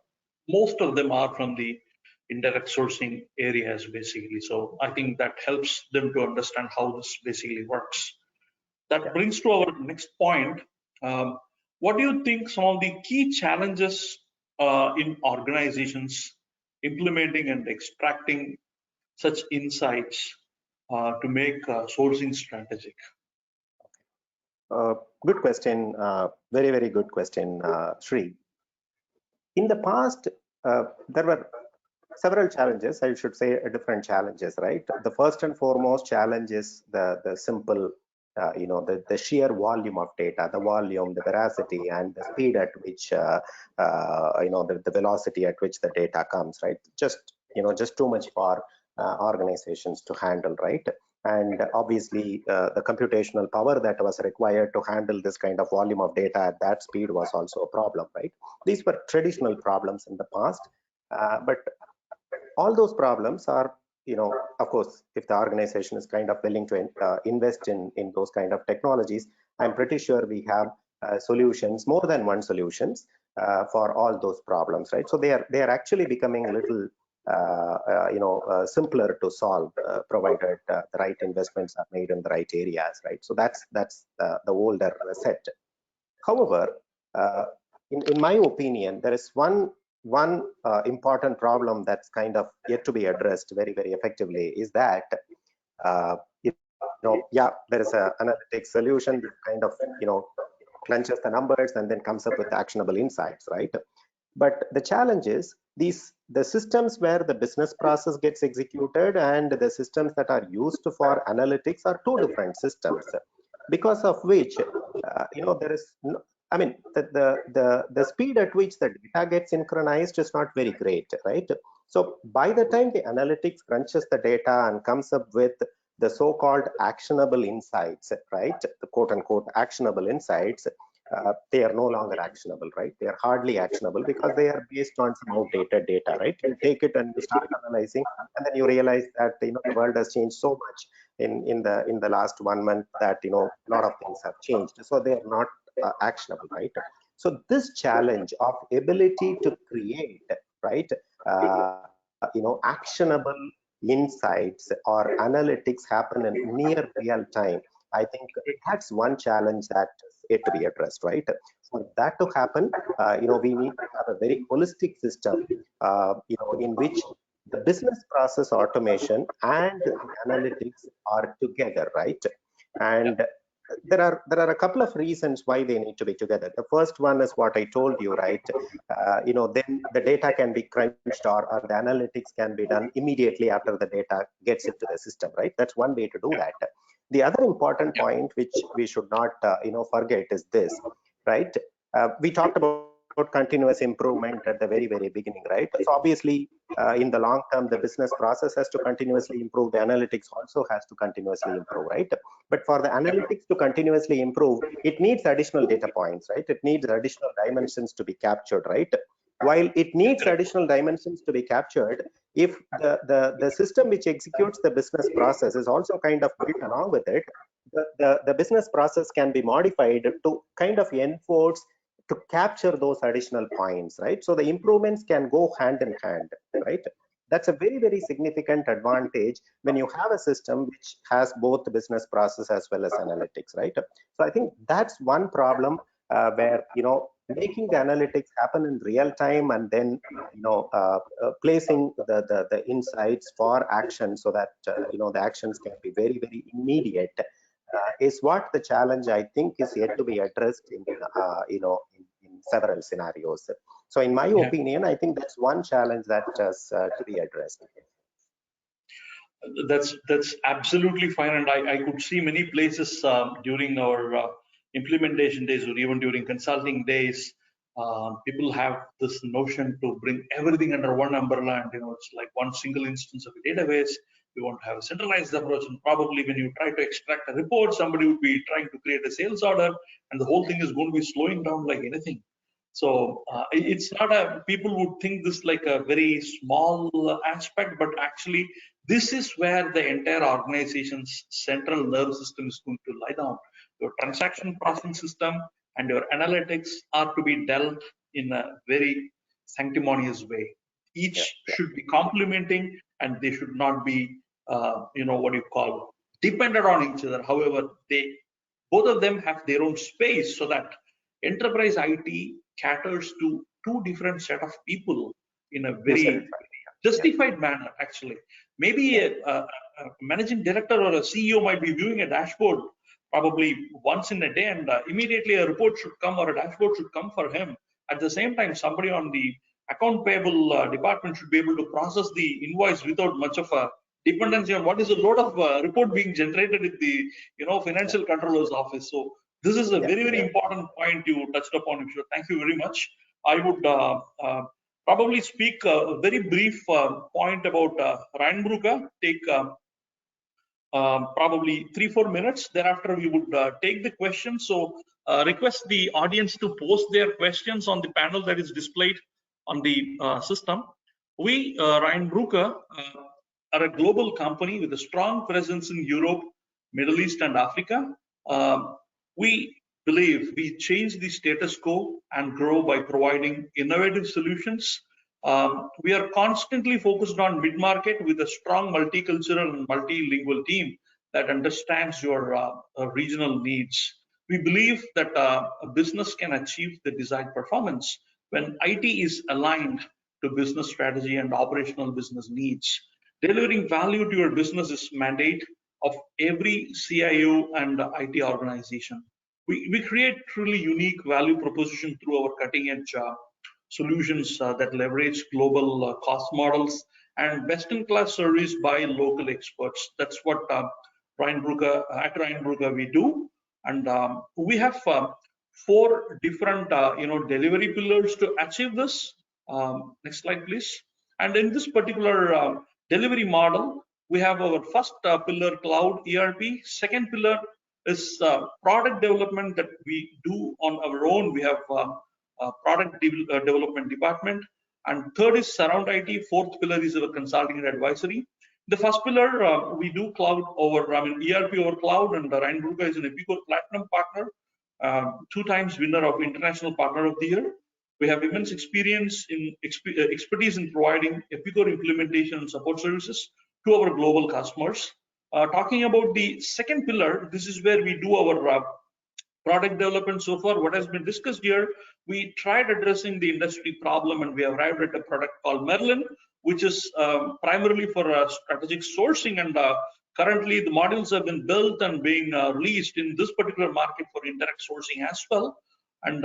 most of them are from the indirect sourcing areas, basically. So I think that helps them to understand how this basically works. That brings to our next point. What do you think some of the key challenges in organizations implementing and extracting such insights to make sourcing strategic? Good question. Very, very good question, Sri. In the past, there were several challenges. I should say different challenges, right? The first and foremost challenge is the simple, the sheer volume of data, the volume, the veracity, and the speed at which, the velocity at which the data comes, right? Just too much for organizations to handle, right? And obviously, the computational power that was required to handle this kind of volume of data at that speed was also a problem, right? These were traditional problems in the past, but all those problems are, of course, if the organization is kind of willing to invest in those kind of technologies, I'm pretty sure we have solutions, more than one solutions for all those problems, right? So they are actually becoming a little simpler to solve, provided the right investments are made in the right areas, right? So that's the older set. However, in my opinion, there is one important problem that's kind of yet to be addressed very, very effectively, is that there is an analytics solution that kind of crunches the numbers and then comes up with actionable insights, right? But the challenge is the systems where the business process gets executed and the systems that are used for analytics are two different systems, because of which there is no, I mean, the speed at which the data gets synchronized is not very great, right? So by the time the analytics crunches the data and comes up with the so-called actionable insights, right? The quote unquote actionable insights, they are no longer actionable, right? They are hardly actionable because they are based on some outdated data, right? You take it and you start analyzing, and then you realize that the world has changed so much in the last 1 month that a lot of things have changed, so they are not actionable, right? So this challenge of ability to create, right, actionable insights or analytics happen in near real time, I think that's one challenge that is yet to be addressed, right? For that to happen, we need to have a very holistic system, in which the business process automation and the analytics are together, right? And there are a couple of reasons why they need to be together. The first one is what I told you, right? Then the data can be crunched or the analytics can be done immediately after the data gets into the system, right? That's one way to do that. The other important point which we should not forget is this, right? We talked about continuous improvement at the very, very beginning, right? So obviously, in the long term, the business process has to continuously improve. The analytics also has to continuously improve, right? But for the analytics to continuously improve, it needs additional data points, right? It needs additional dimensions to be captured, right? While it needs additional dimensions to be captured, if the system which executes the business process is also kind of built along with it, the business process can be modified to kind of enforce, to capture those additional points, right? So the improvements can go hand in hand, right? That's a very, very significant advantage when you have a system which has both the business process as well as analytics, right? So I think that's one problem where, making the analytics happen in real time and then, placing the insights for action so that, the actions can be very, very immediate is what the challenge I think is yet to be addressed in several scenarios. So in my opinion, I think that's one challenge that has to be addressed. That's absolutely fine, and I could see many places during our implementation days or even during consulting days, people have this notion to bring everything under one umbrella, and it's like one single instance of a database. We want to have a centralized approach, and probably when you try to extract a report, somebody would be trying to create a sales order, and the whole thing is going to be slowing down like anything. So it's not people would think this like a very small aspect, but actually this is where the entire organization's central nervous system is going to lie down. Your transaction processing system and your analytics are to be dealt in a very sanctimonious way. Each should be complementing, and they should not be, what you call, dependent on each other. However, both of them have their own space, so that enterprise IT caters to two different set of people in a very justified manner, actually. Maybe a managing director or a CEO might be viewing a dashboard probably once in a day, and immediately a report should come or a dashboard should come for him. At the same time, somebody on the account payable department should be able to process the invoice without much of a dependency on what is a load of report being generated in the financial controller's office. So this is a very important point you touched upon, Vishwa. Thank you very much. I would probably speak a very brief point about Reinbrugge. Take probably 3-4 minutes. Thereafter, we would take the questions. So request the audience to post their questions on the panel that is displayed on the system. We, Reinbrugge, are a global company with a strong presence in Europe, Middle East, and Africa. We believe we change the status quo and grow by providing innovative solutions. We are constantly focused on mid-market with a strong multicultural and multilingual team that understands your regional needs. We believe that a business can achieve the desired performance when IT is aligned to business strategy and operational business needs. Delivering value to your business is mandate of every CIO and IT organization. We create truly unique value proposition through our cutting edge solutions that leverage global cost models and best-in-class service by local experts. That's what at Reinbrugge we do, and we have 4 different delivery pillars to achieve this. Next slide, please. And in this particular delivery model, we have our first pillar, cloud ERP. Second pillar is product development that we do on our own. We have product development department, and third is surround IT. Fourth pillar is our consulting and advisory. The first pillar, we do cloud over, ERP over cloud, and Reinbrugge is an Epicor Platinum partner, 2 times winner of International Partner of the Year. We have immense experience in expertise in providing Epicor implementation and support services to our global customers. Talking about the second pillar, this is where we do our product development. So far, what has been discussed here, we tried addressing the industry problem, and we arrived at a product called Merlin, which is primarily for strategic sourcing, and currently the modules have been built and being released in this particular market for indirect sourcing as well. And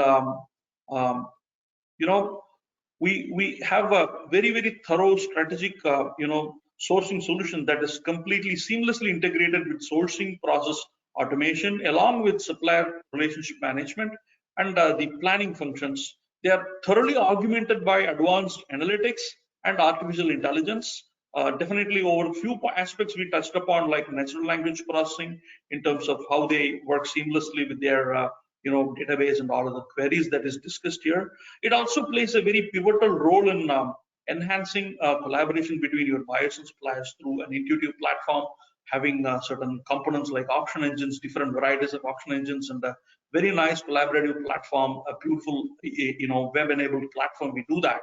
we have a very thorough strategic sourcing solution that is completely seamlessly integrated with sourcing process automation, along with supplier relationship management and the planning functions. They are thoroughly augmented by advanced analytics and artificial intelligence. Definitely over a few aspects we touched upon, like natural language processing, in terms of how they work seamlessly with their database and all of the queries that is discussed here. It also plays a very pivotal role in enhancing collaboration between your buyers and suppliers through an intuitive platform, having certain components like auction engines, different varieties of auction engines, and a very nice collaborative platform, a beautiful web-enabled platform. We do that.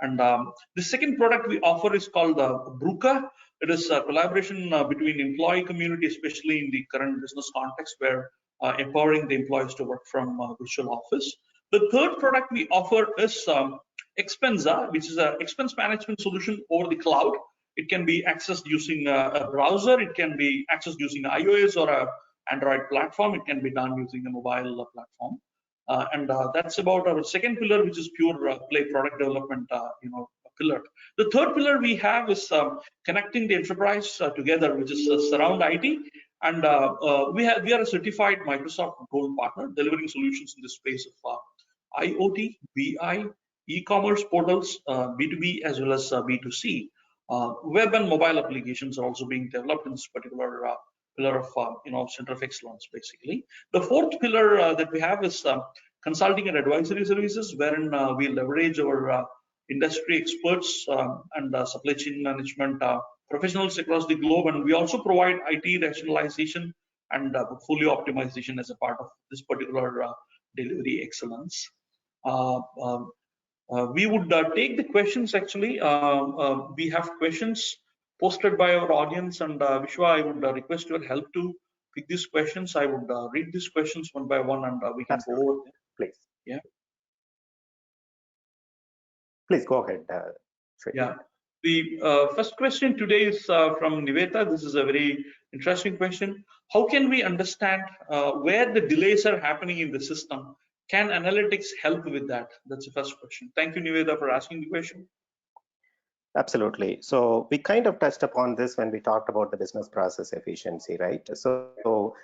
And the second product we offer is called Brugge. It is a collaboration between employee community, especially in the current business context, where empowering the employees to work from virtual office. The third product we offer is Expensa, which is an expense management solution over the cloud. It can be accessed using a browser. It can be accessed using iOS or an Android platform. It can be done using a mobile platform. And that's about our second pillar, which is pure play product development pillar. The third pillar we have is connecting the enterprise together, which is surround IT. And we are a certified Microsoft Gold partner, delivering solutions in the space of IoT, BI, e-commerce portals, B2B as well as B2C. Web and mobile applications are also being developed in this particular pillar of center of excellence, basically. The fourth pillar that we have is consulting and advisory services, wherein we leverage our industry experts and supply chain management professionals across the globe, and we also provide IT rationalization and portfolio optimization as a part of this particular delivery excellence. We would take the questions. Actually, we have questions posted by our audience, and Vishwa, I would request your help to pick these questions. I would read these questions one by one, and we can go over them. Please. Yeah. Please go ahead. Yeah. The first question today is from Niveta. This is a very interesting question. How can we understand where the delays are happening in the system? Can analytics help with that? That's the first question. Thank you, Niveta, for asking the question. Absolutely. So we kind of touched upon this when we talked about the business process efficiency, right? So,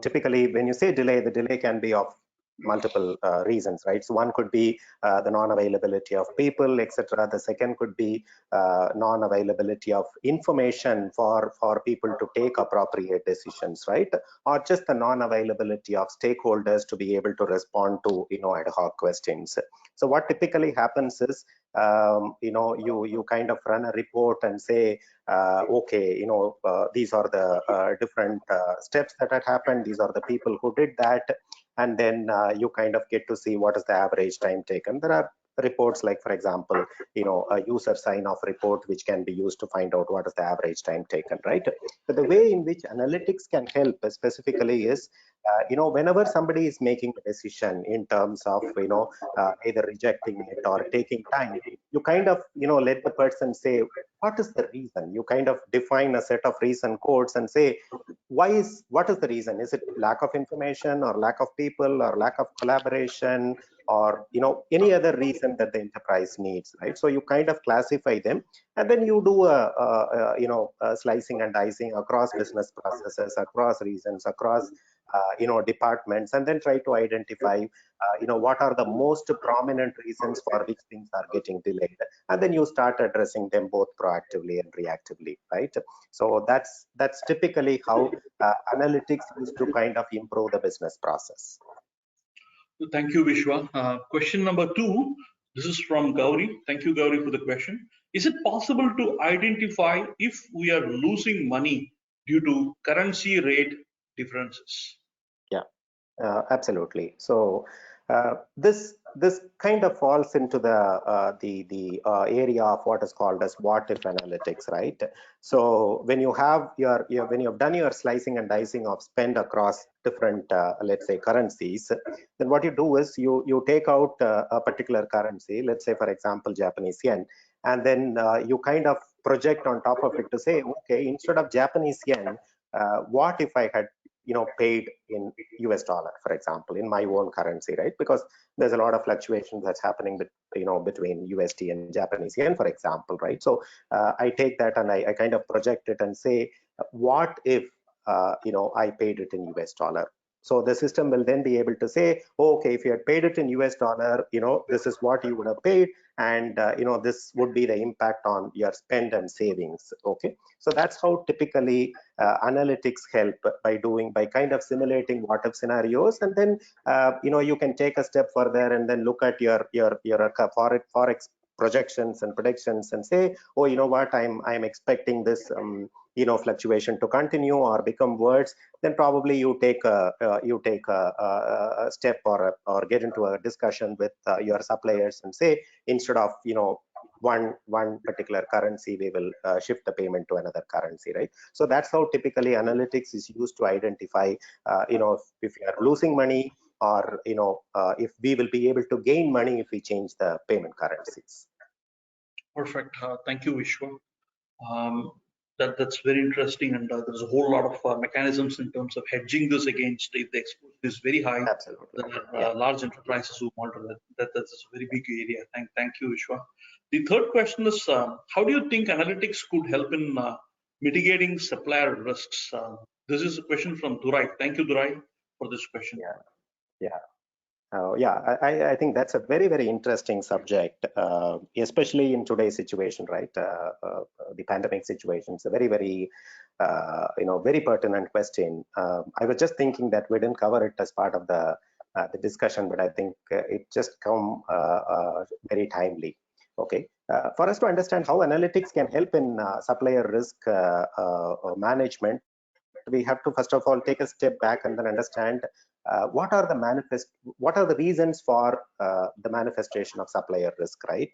typically when you say delay, the delay can be of multiple reasons, right? So one could be the non-availability of people, etc. The second could be non-availability of information for people to take appropriate decisions, right? Or just the non-availability of stakeholders to be able to respond to ad hoc questions. So what typically happens is you kind of run a report and say, okay, these are the different steps that had happened, these are the people who did that, and then you kind of get to see what is the average time taken. There are reports like, for example, a user sign-off report, which can be used to find out what is the average time taken, right? So the way in which analytics can help specifically is, whenever somebody is making a decision in terms of, either rejecting it or taking time, you kind of, let the person say, what is the reason? You kind of define a set of reason codes and say, what is the reason? Is it lack of information or lack of people or lack of collaboration or any other reason that the enterprise needs, right? So you kind of classify them, and then you do a slicing and dicing across business processes, across reasons, across departments, and then try to identify what are the most prominent reasons for which things are getting delayed, and then you start addressing them both proactively and reactively, right? So that's typically how analytics used to kind of improve the business process. Thank you, Vishwa. Question number 2. This is from Gauri. Thank you, Gauri, for the question. Is it possible to identify if we are losing money due to currency rate differences? Yeah, absolutely. So this kind of falls into the area of what is called as what if analytics, right? So when you have when you have done your slicing and dicing of spend across different let's say currencies, then what you do is you take out a particular currency, let's say for example Japanese yen, and then you kind of project on top of it to say, okay, instead of Japanese yen, what if I had paid in US dollar, for example, in my own currency, right? Because there's a lot of fluctuation that's happening between USD and Japanese yen, for example, right? So I take that and I kind of project it and say, what if I paid it in US dollar? So the system will then be able to say, oh, okay, if you had paid it in US dollar, this is what you would have paid, and this would be the impact on your spend and savings. Okay, so that's how typically analytics help by kind of simulating what if scenarios, and then you can take a step further and then look at your forex projections and predictions and say, oh, you know what, I'm expecting this fluctuation to continue or become worse. Then probably you take a step or get into a discussion with your suppliers and say, instead of one particular currency, we will shift the payment to another currency, right? So that's how typically analytics is used to identify if you are losing money, or if we will be able to gain money if we change the payment currencies. Perfect. Thank you, Vishwa. That's very interesting, and there's a whole lot of mechanisms in terms of hedging this against if the exposure is very high. Absolutely. There are large enterprises who monitor that. That's a very big area. Thank you, Vishwa. The third question is, how do you think analytics could help in mitigating supplier risks? This is a question from Durai. Thank you, Durai, for this question. Yeah. I think that's a very, very interesting subject, especially in today's situation, right? The pandemic situation. It's a very, very, very pertinent question. I was just thinking that we didn't cover it as part of the discussion, but I think it just come very timely. Okay, for us to understand how analytics can help in supplier risk management, we have to first of all take a step back and then understand what are the reasons for the manifestation of supplier risk, right?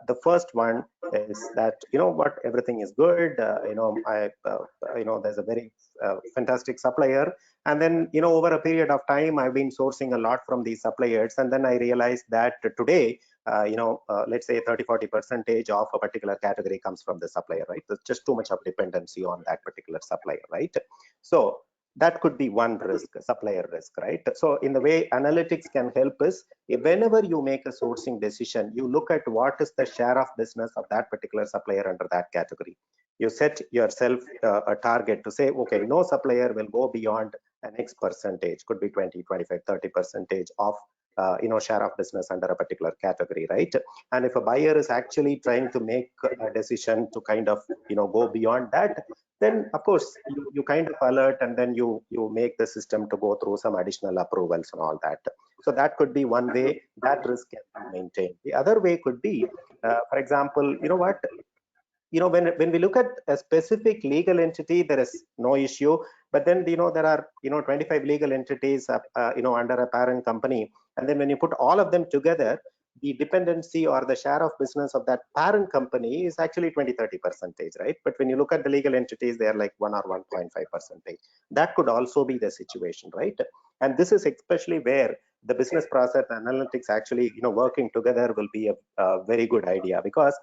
The first one is that, what, everything is good. There's a very fantastic supplier. And then, over a period of time, I've been sourcing a lot from these suppliers. And then I realized that today, let's say 30-40% of a particular category comes from the supplier, right? There's just too much of dependency on that particular supplier, right? So that could be one risk, supplier risk, right? So in the way analytics can help is, whenever you make a sourcing decision, you look at what is the share of business of that particular supplier under that category. You set yourself a target to say, okay, no supplier will go beyond an X percentage, could be 20, 25, 30% of share of business under a particular category, right? And if a buyer is actually trying to make a decision to kind of go beyond that, then of course you kind of alert, and then you make the system to go through some additional approvals and all that. So that could be one way that risk can be maintained. The other way could be, for example, when we look at a specific legal entity, there is no issue. But then there are 25 legal entities under a parent company, and then when you put all of them together, the dependency or the share of business of that parent company is actually 20-30%, right? But when you look at the legal entities, they are like 1 or 1.5%. That could also be the situation, right? And this is especially where the business process analytics actually working together will be a very good idea, because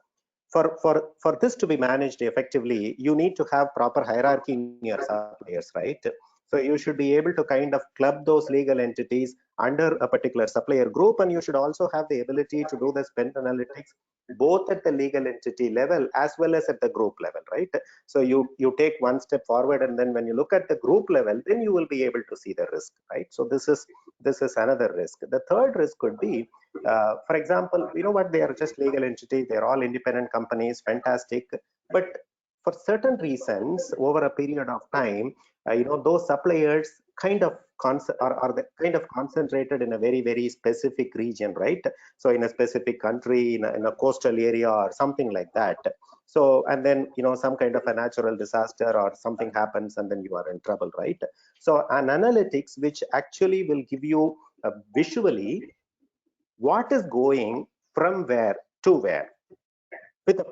for this to be managed effectively, you need to have proper hierarchy in your suppliers, right? So you should be able to kind of club those legal entities under a particular supplier group, and you should also have the ability to do the spend analytics both at the legal entity level as well as at the group level, right? So you take one step forward, and then when you look at the group level, then you will be able to see the risk, right? So this is another risk. The third risk could be, for example, they are just legal entities, they're all independent companies, fantastic, but for certain reasons over a period of time, those suppliers kind of are kind of concentrated in a very, very specific region, right? So in a specific country, in a coastal area or something like that. So, and then some kind of a natural disaster or something happens, and then you are in trouble, right? So an analytics which actually will give you visually what is going from where to where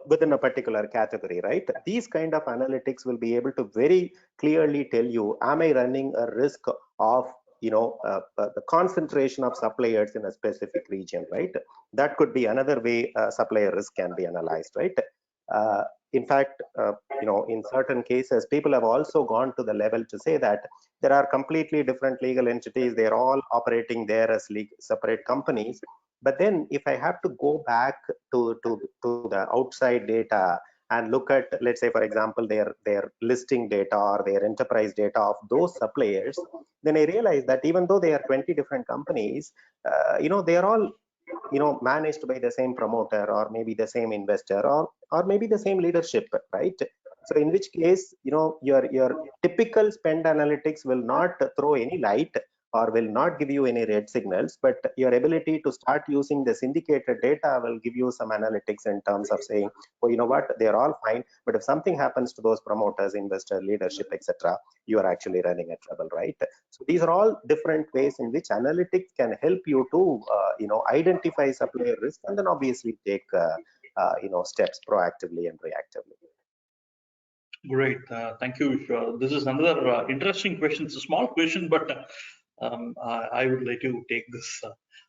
within a particular category, right? These kind of analytics will be able to very clearly tell you, am I running a risk of the concentration of suppliers in a specific region, right? That could be another way supplier risk can be analyzed, right? In fact, in certain cases, people have also gone to the level to say that there are completely different legal entities. They're all operating there as separate companies. But then if I have to go back to the outside data and look at, let's say, for example, their listing data or their enterprise data of those suppliers, then I realize that even though they are 20 different companies, they are all managed by the same promoter, or maybe the same investor, or maybe the same leadership, right? So in which case, your typical spend analytics will not throw any light or will not give you any red signals, but your ability to start using the syndicated data will give you some analytics in terms of saying, oh, you know what, they're all fine, but if something happens to those promoters, investor, leadership, etc., you are actually running a trouble, right? So these are all different ways in which analytics can help you to identify supplier risk, and then obviously take steps proactively and reactively. Great, thank you. This is another interesting question. It's a small question, but I would like to take this.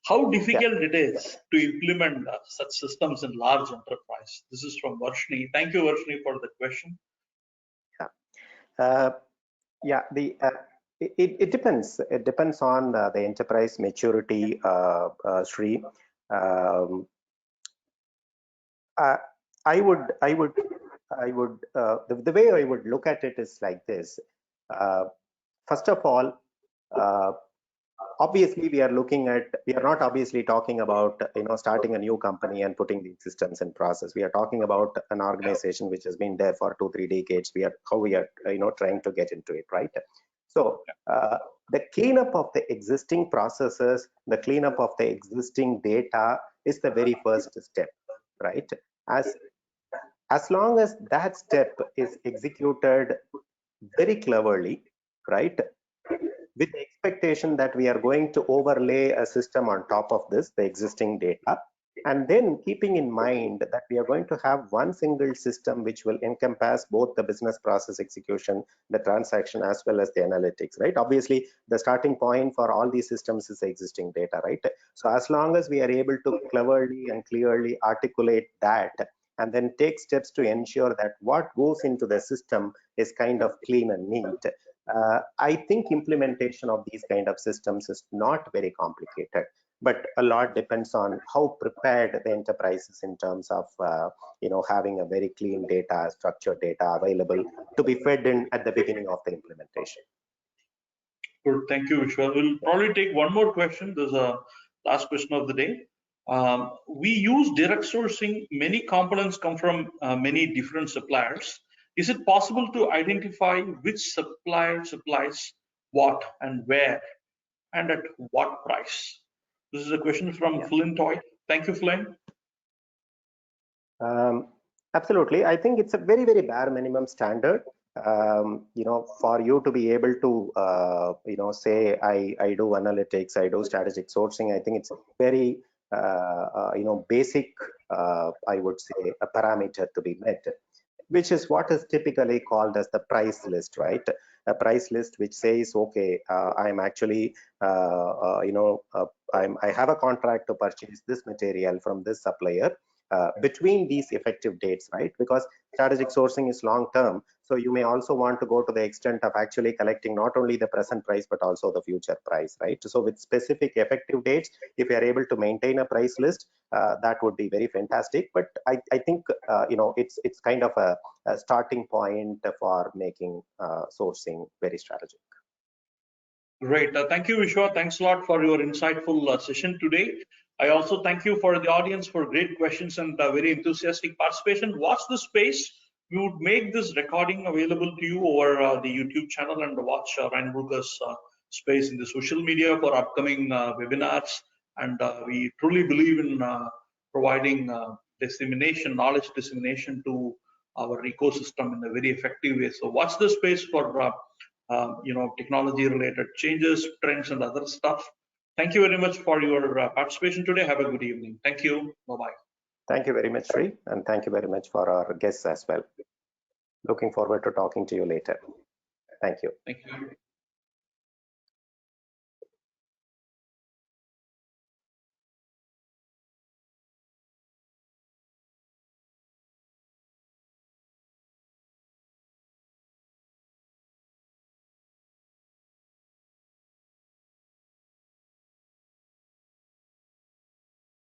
How difficult it is to implement such systems in large enterprise? This is from Varshni. Thank you, Varshni, for the question. It depends. It depends on the enterprise maturity, Sri. I would the way I would look at it is like this. First of all, obviously we are not obviously talking about starting a new company and putting these systems in process. We are talking about an organization which has been there for 2-3 decades. How we are trying to get into it, right? So the cleanup of the existing processes, the cleanup of the existing data is the very first step, right? As long as that step is executed very cleverly, right, with the expectation that we are going to overlay a system on top of this, the existing data, And then keeping in mind that we are going to have one single system which will encompass both the business process execution, the transaction, as well as the analytics, right? Obviously, the starting point for all these systems is existing data, right? So as long as we are able to cleverly and clearly articulate that, and then take steps to ensure that what goes into the system is kind of clean and neat, I think implementation of these kind of systems is not very complicated, but a lot depends on how prepared the enterprise is in terms of having a very clean data, structured data available to be fed in at the beginning of the implementation. Good, thank you, Vishwa. We'll probably take one more question. There's a last question of the day. We use direct sourcing. Many components come from many different suppliers. Is it possible to identify which supplier supplies what and where and at what price? This is a question from Flynn Toy. Thank you, Flynn. Absolutely. I think it's a very, very bare minimum standard. For you to be able to, say I do analytics, I do strategic sourcing, I think it's very, basic, I would say, a parameter to be met, which is what is typically called as the price list, right? A price list which says, okay, I'm actually, I have a contract to purchase this material from this supplier between these effective dates, right? Because strategic sourcing is long term. So you may also want to go to the extent of actually collecting not only the present price, but also the future price, right? So with specific effective dates, if you are able to maintain a price list, that would be very fantastic. But I think, it's kind of a starting point for making sourcing very strategic. Great. Thank you, Vishwa. Thanks a lot for your insightful session today. I also thank you for the audience for great questions and very enthusiastic participation. Watch the space. We would make this recording available to you over the YouTube channel, and watch Ryan Brugger's space in the social media for upcoming webinars. And we truly believe in providing dissemination, knowledge dissemination to our ecosystem in a very effective way. So watch the space for technology related changes, trends, and other stuff. Thank you very much for your participation today. Have a good evening. Thank you. Bye-bye. Thank you very much, Sri, and thank you very much for our guests as well. Looking forward to talking to you later. Thank you. Thank you.